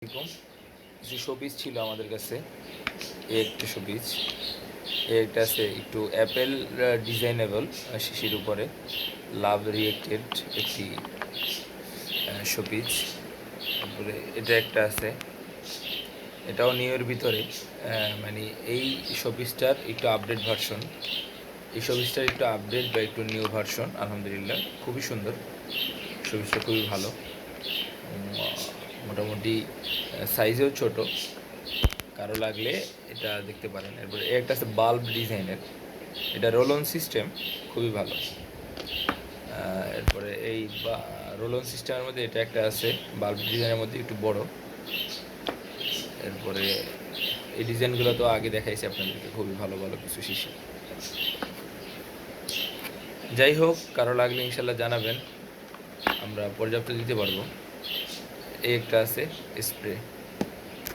এরকম কিছু শোপিস ছিল আমাদের কাছে। এই একটা শোপিস, এই একটা আছে একটু অ্যাপেল ডিজাইনেবল শিশির উপরে লাভ রিয়েক্টেড একটি শোপিস। তারপরে এটা একটা আছে, এটাও নিউয়ের ভিতরে, মানে এই শোপিসটার একটু আপডেট ভার্সন। এই শোপিসটার একটু আপডেট বা একটু নিউ ভার্সন। আলহামদুলিল্লাহ খুবই সুন্দর, শোপিসটা খুবই ভালো। মোটামুটি সাইজেও ছোট, কারো লাগলে এটা দেখতে পারেন। এরপরে একটা আছে বাল্ব ডিজাইনের, এটা রোল অন সিস্টেম, খুবই ভালো। এরপরে এই রোল অন সিস্টেমের মধ্যে এটা একটা আছে বাল্ব ডিজাইনের মধ্যে একটু বড়। এরপরে এই ডিজাইনগুলো তো আগে দেখাইছি আপনাদেরকে, খুবই ভালো ভালো কিছু শিশি। যাই হোক, কারো লাগলে ইনশাল্লাহ জানাবেন, আমরা পর্যাপ্ত দিতে পারবো। এই একটা আছে স্প্রে।